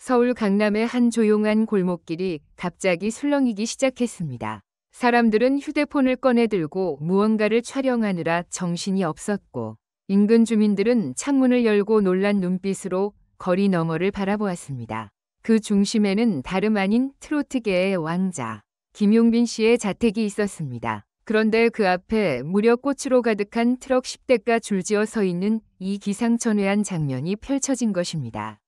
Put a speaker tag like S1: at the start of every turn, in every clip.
S1: 서울 강남의 한 조용한 골목길이 갑자기 술렁이기 시작했습니다. 사람들은 휴대폰을 꺼내 들고 무언가를 촬영하느라 정신이 없었고, 인근 주민들은 창문을 열고 놀란 눈빛으로 거리 너머를 바라보았습니다. 그 중심에는 다름 아닌 트로트계의 왕자, 김용빈 씨의 자택이 있었습니다. 그런데 그 앞에 무려 꽃으로 가득한 트럭 10대가 줄지어 서 있는 이 기상천외한 장면이 펼쳐진 것입니다.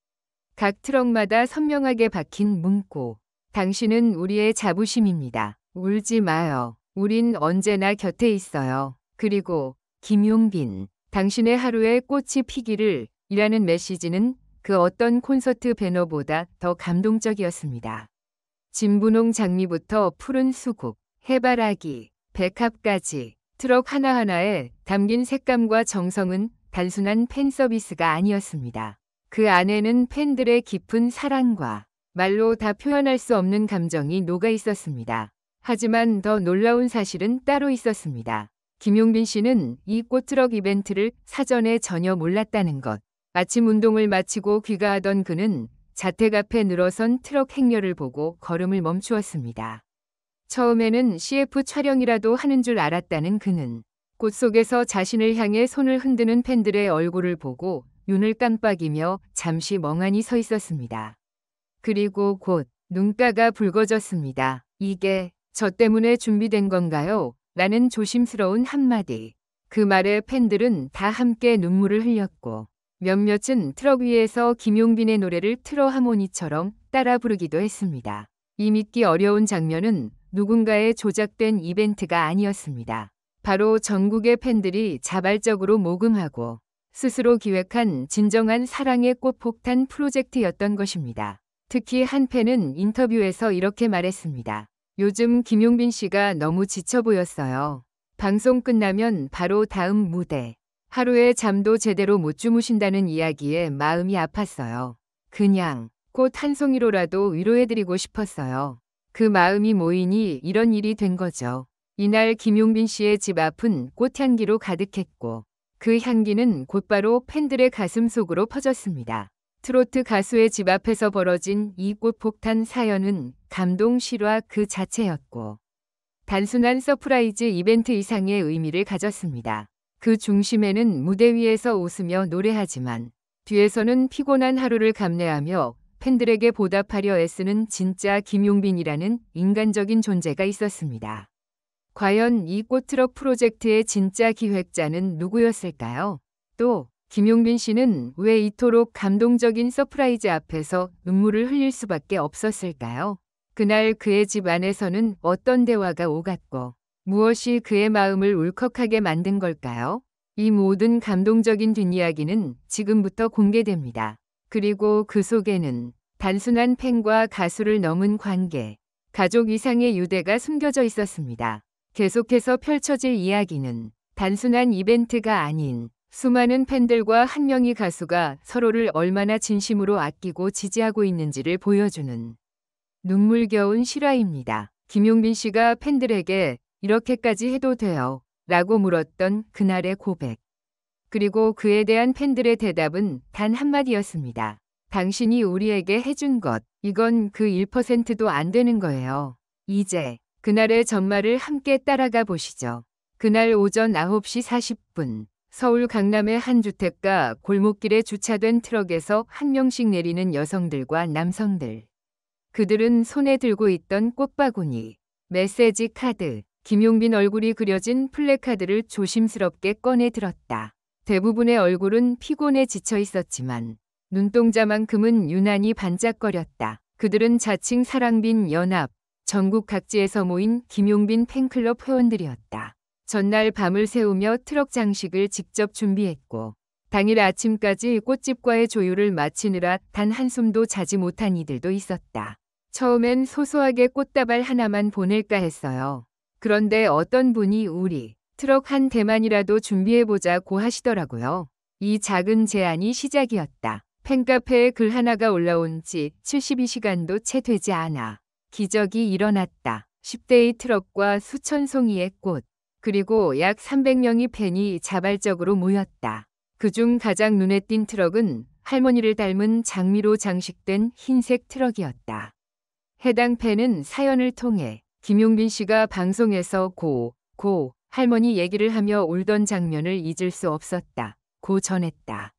S1: 각 트럭마다 선명하게 박힌 문구. 당신은 우리의 자부심입니다. 울지 마요. 우린 언제나 곁에 있어요. 그리고 김용빈, 당신의 하루에 꽃이 피기를 이라는 메시지는 그 어떤 콘서트 배너보다 더 감동적이었습니다. 진분홍 장미부터 푸른 수국, 해바라기, 백합까지 트럭 하나하나에 담긴 색감과 정성은 단순한 팬 서비스가 아니었습니다. 그 안에는 팬들의 깊은 사랑과 말로 다 표현할 수 없는 감정이 녹아 있었습니다. 하지만 더 놀라운 사실은 따로 있었습니다. 김용빈 씨는 이 꽃트럭 이벤트를 사전에 전혀 몰랐다는 것. 아침 운동을 마치고 귀가하던 그는 자택 앞에 늘어선 트럭 행렬을 보고 걸음을 멈추었습니다. 처음에는 CF 촬영이라도 하는 줄 알았다는 그는 꽃 속에서 자신을 향해 손을 흔드는 팬들의 얼굴을 보고 눈을 깜빡이며 잠시 멍하니 서 있었습니다. 그리고 곧 눈가가 붉어졌습니다. 이게 저 때문에 준비된 건가요? 라는 조심스러운 한마디. 그 말에 팬들은 다 함께 눈물을 흘렸고 몇몇은 트럭 위에서 김용빈의 노래를 틀어 하모니처럼 따라 부르기도 했습니다. 이 믿기 어려운 장면은 누군가의 조작된 이벤트가 아니었습니다. 바로 전국의 팬들이 자발적으로 모금하고 스스로 기획한 진정한 사랑의 꽃폭탄 프로젝트였던 것입니다. 특히 한 팬은 인터뷰에서 이렇게 말했습니다. 요즘 김용빈 씨가 너무 지쳐 보였어요. 방송 끝나면 바로 다음 무대. 하루에 잠도 제대로 못 주무신다는 이야기에 마음이 아팠어요. 그냥 꽃 한 송이로라도 위로해드리고 싶었어요. 그 마음이 모이니 이런 일이 된 거죠. 이날 김용빈 씨의 집 앞은 꽃향기로 가득했고 그 향기는 곧바로 팬들의 가슴 속으로 퍼졌습니다. 트로트 가수의 집 앞에서 벌어진 이 꽃폭탄 사연은 감동 실화 그 자체였고 단순한 서프라이즈 이벤트 이상의 의미를 가졌습니다. 그 중심에는 무대 위에서 웃으며 노래하지만 뒤에서는 피곤한 하루를 감내하며 팬들에게 보답하려 애쓰는 진짜 김용빈이라는 인간적인 존재가 있었습니다. 과연 이 꽃트럭 프로젝트의 진짜 기획자는 누구였을까요? 또 김용빈 씨는 왜 이토록 감동적인 서프라이즈 앞에서 눈물을 흘릴 수밖에 없었을까요? 그날 그의 집 안에서는 어떤 대화가 오갔고 무엇이 그의 마음을 울컥하게 만든 걸까요? 이 모든 감동적인 뒷이야기는 지금부터 공개됩니다. 그리고 그 속에는 단순한 팬과 가수를 넘은 관계, 가족 이상의 유대가 숨겨져 있었습니다. 계속해서 펼쳐질 이야기는 단순한 이벤트가 아닌 수많은 팬들과 한 명의 가수가 서로를 얼마나 진심으로 아끼고 지지하고 있는지를 보여주는 눈물겨운 실화입니다. 김용빈 씨가 팬들에게 이렇게까지 해도 돼요 라고 물었던 그날의 고백. 그리고 그에 대한 팬들의 대답은 단 한마디였습니다. 당신이 우리에게 해준 것, 이건 그 1%도 안 되는 거예요. 이제 그날의 전말을 함께 따라가 보시죠. 그날 오전 9시 40분 서울 강남의 한 주택가 골목길에 주차된 트럭에서 한 명씩 내리는 여성들과 남성들. 그들은 손에 들고 있던 꽃바구니, 메시지 카드, 김용빈 얼굴이 그려진 플래카드를 조심스럽게 꺼내 들었다. 대부분의 얼굴은 피곤에 지쳐 있었지만 눈동자만큼은 유난히 반짝거렸다. 그들은 자칭 사랑빈 연합, 전국 각지에서 모인 김용빈 팬클럽 회원들이었다. 전날 밤을 새우며 트럭 장식을 직접 준비했고 당일 아침까지 꽃집과의 조율을 마치느라 단 한숨도 자지 못한 이들도 있었다. 처음엔 소소하게 꽃다발 하나만 보낼까 했어요. 그런데 어떤 분이 우리 트럭 한 대만이라도 준비해보자고 하시더라고요. 이 작은 제안이 시작이었다. 팬카페에 글 하나가 올라온 지 72시간도 채 되지 않아 기적이 일어났다. 10대의 트럭과 수천 송이의 꽃, 그리고 약 300명의 팬이 자발적으로 모였다. 그중 가장 눈에 띈 트럭은 할머니를 닮은 장미로 장식된 흰색 트럭이었다. 해당 팬은 사연을 통해 김용빈 씨가 방송에서 고 할머니 얘기를 하며 울던 장면을 잊을 수 없었다. 고 전했다.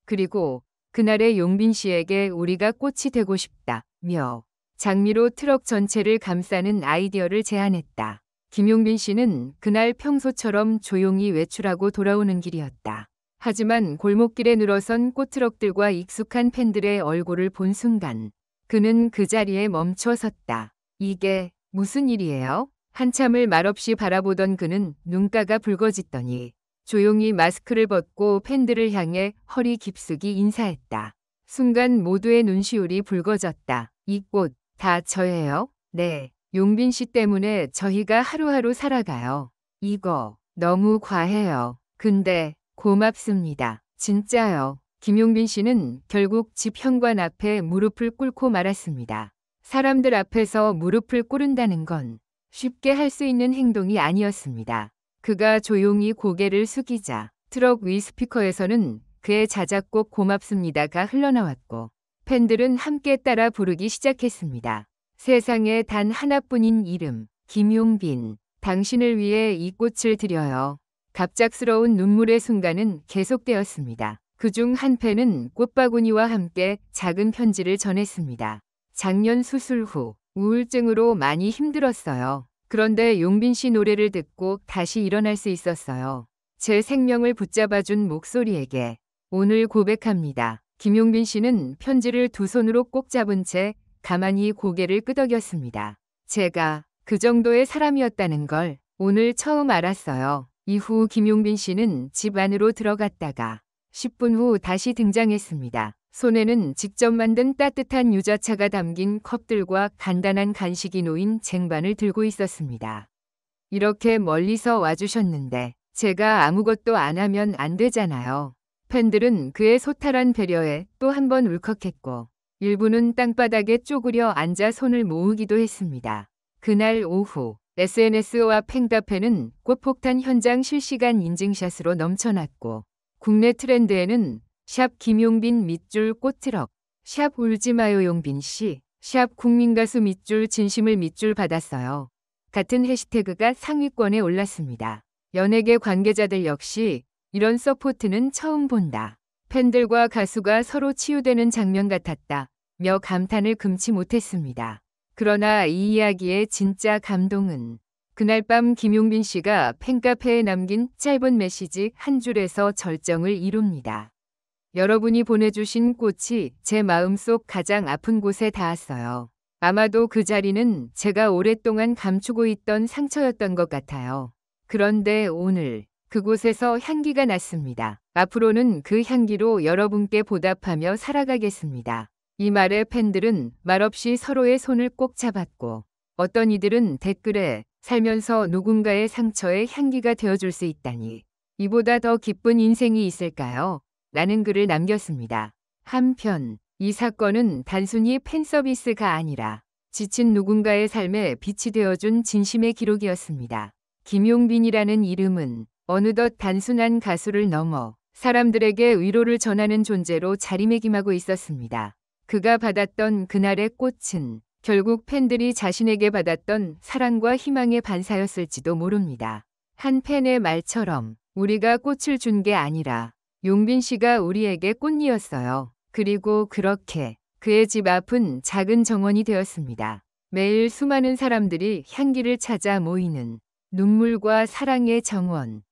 S1: 그리고 그날의 용빈 씨에게 우리가 꽃이 되고 싶다며 장미로 트럭 전체를 감싸는 아이디어를 제안했다. 김용빈 씨는 그날 평소처럼 조용히 외출하고 돌아오는 길이었다. 하지만 골목길에 늘어선 꽃트럭들과 익숙한 팬들의 얼굴을 본 순간 그는 그 자리에 멈춰 섰다. 이게 무슨 일이에요? 한참을 말없이 바라보던 그는 눈가가 붉어지더니 조용히 마스크를 벗고 팬들을 향해 허리 깊숙이 인사했다. 순간 모두의 눈시울이 붉어졌다. 이 꽃 다 저예요? 네. 용빈 씨 때문에 저희가 하루하루 살아가요. 이거 너무 과해요. 근데 고맙습니다. 진짜요. 김용빈 씨는 결국 집 현관 앞에 무릎을 꿇고 말았습니다. 사람들 앞에서 무릎을 꿇는다는 건 쉽게 할 수 있는 행동이 아니었습니다. 그가 조용히 고개를 숙이자 트럭 위 스피커에서는 그의 자작곡 고맙습니다가 흘러나왔고 팬들은 함께 따라 부르기 시작했습니다. 세상에 단 하나뿐인 이름, 김용빈. 당신을 위해 이 꽃을 드려요. 갑작스러운 눈물의 순간은 계속되었습니다. 그중 한 팬은 꽃바구니와 함께 작은 편지를 전했습니다. 작년 수술 후 우울증으로 많이 힘들었어요. 그런데 용빈 씨 노래를 듣고 다시 일어날 수 있었어요. 제 생명을 붙잡아준 목소리에게 오늘 고백합니다. 김용빈 씨는 편지를 두 손으로 꼭 잡은 채 가만히 고개를 끄덕였습니다. 제가 그 정도의 사람이었다는 걸 오늘 처음 알았어요. 이후 김용빈 씨는 집 안으로 들어갔다가 10분 후 다시 등장했습니다. 손에는 직접 만든 따뜻한 유자차가 담긴 컵들과 간단한 간식이 놓인 쟁반을 들고 있었습니다. 이렇게 멀리서 와주셨는데 제가 아무것도 안 하면 안 되잖아요. 팬들은 그의 소탈한 배려에 또 한 번 울컥했고 일부는 땅바닥에 쪼그려 앉아 손을 모으기도 했습니다. 그날 오후 SNS와 팬카페는 꽃폭탄 현장 실시간 인증샷으로 넘쳐났고 국내 트렌드에는 샵 김용빈 밑줄 꽃트럭, 샵 울지마요 용빈 씨, 샵 국민가수 밑줄 진심을 밑줄 받았어요. 같은 해시태그가 상위권에 올랐습니다. 연예계 관계자들 역시 이런 서포트는 처음 본다. 팬들과 가수가 서로 치유되는 장면 같았다. 며 감탄을 금치 못했습니다. 그러나 이 이야기의 진짜 감동은 그날 밤 김용빈 씨가 팬카페에 남긴 짧은 메시지 한 줄에서 절정을 이룹니다. 여러분이 보내주신 꽃이 제 마음속 가장 아픈 곳에 닿았어요. 아마도 그 자리는 제가 오랫동안 감추고 있던 상처였던 것 같아요. 그런데 오늘 그곳에서 향기가 났습니다. 앞으로는 그 향기로 여러분께 보답하며 살아가겠습니다. 이 말에 팬들은 말없이 서로의 손을 꼭 잡았고 어떤 이들은 댓글에 살면서 누군가의 상처에 향기가 되어줄 수 있다니 이보다 더 기쁜 인생이 있을까요? 라는 글을 남겼습니다. 한편 이 사건은 단순히 팬서비스가 아니라 지친 누군가의 삶에 빛이 되어준 진심의 기록이었습니다. 김용빈이라는 이름은 어느덧 단순한 가수를 넘어 사람들에게 위로를 전하는 존재로 자리매김하고 있었습니다. 그가 받았던 그날의 꽃은 결국 팬들이 자신에게 받았던 사랑과 희망의 반사였을지도 모릅니다. 한 팬의 말처럼 우리가 꽃을 준 게 아니라 용빈 씨가 우리에게 꽃이었어요. 그리고 그렇게 그의 집 앞은 작은 정원이 되었습니다. 매일 수많은 사람들이 향기를 찾아 모이는 눈물과 사랑의 정원.